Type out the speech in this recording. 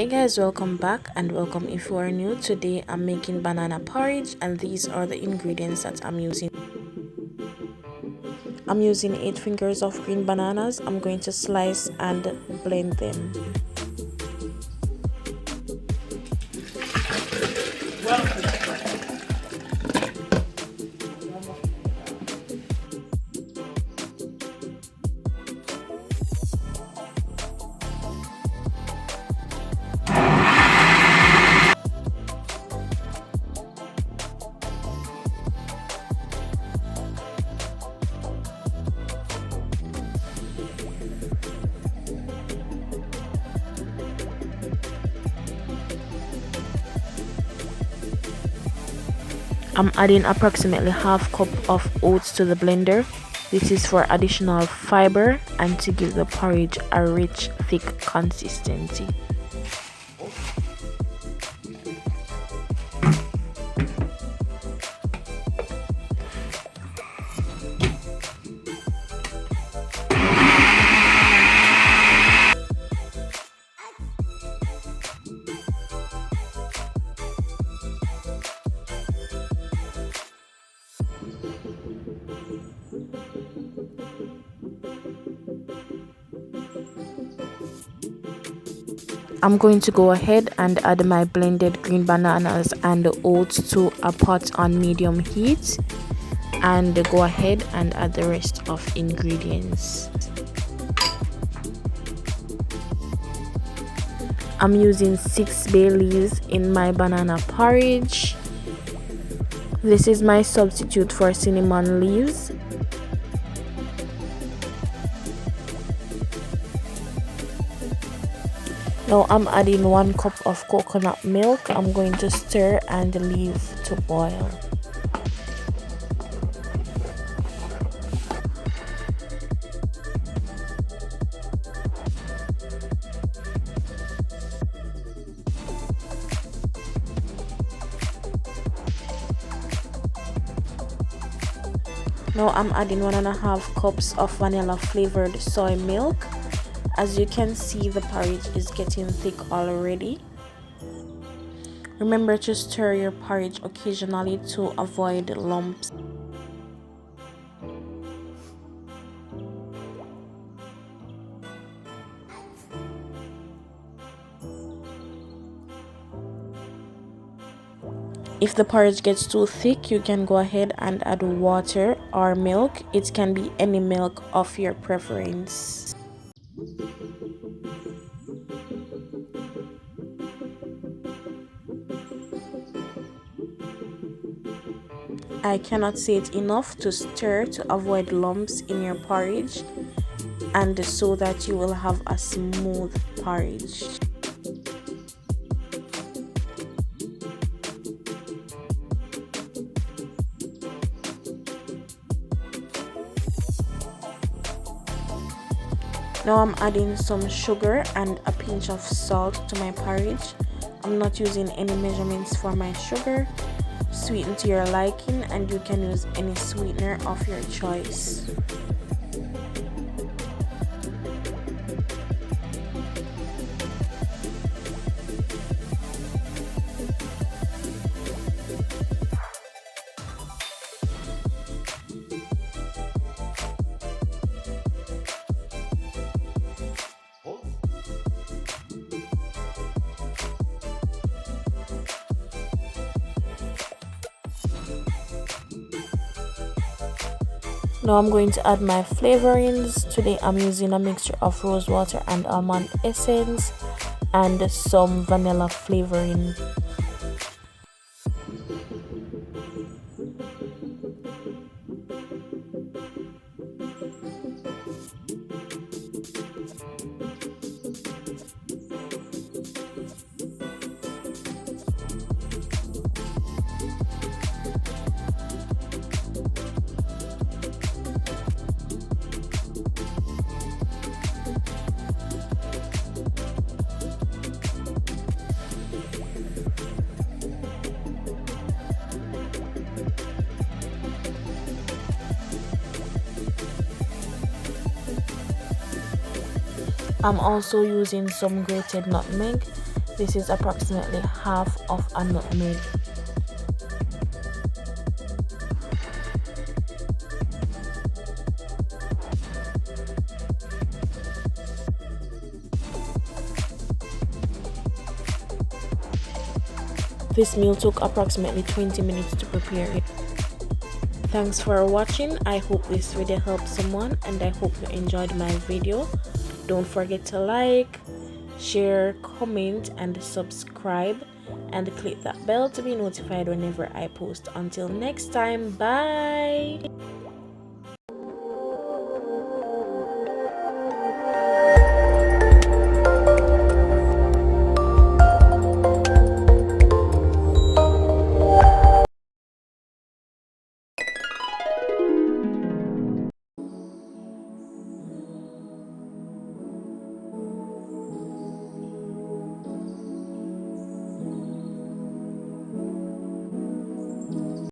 Hey guys, welcome back and welcome if you are new. Today I'm making banana porridge and these are the ingredients that I'm using. I'm using 8 fingers of green bananas. I'm going to slice and blend them. I'm adding approximately half cup of oats to the blender. This is for additional fiber and to give the porridge a rich, thick consistency. I'm going to go ahead and add my blended green bananas and the oats to a pot on medium heat and go ahead and add the rest of ingredients. I'm using 6 bay leaves in my banana porridge. This is my substitute for cinnamon leaves. Now I'm adding 1 cup of coconut milk. I'm going to stir and leave to boil. Now I'm adding 1.5 cups of vanilla flavored soy milk. As you can see, the porridge is getting thick already. Remember to stir your porridge occasionally to avoid lumps. If the porridge gets too thick, you can go ahead and add water or milk. It can be any milk of your preference. I cannot say it enough to stir to avoid lumps in your porridge and so that you will have a smooth porridge. Now I'm adding some sugar and a pinch of salt to my porridge. I'm not using any measurements for my sugar. Sweeten to your liking and you can use any sweetener of your choice. Now I'm going to add my flavorings. Today I'm using a mixture of rose water and almond essence and some vanilla flavoring. I'm also using some grated nutmeg. This is approximately half of a nutmeg. This meal took approximately 20 minutes to prepare it. Thanks for watching. I hope this video helped someone and I hope you enjoyed my video. Don't forget to like, share, comment and subscribe and click that bell to be notified whenever I post. Until next time, bye.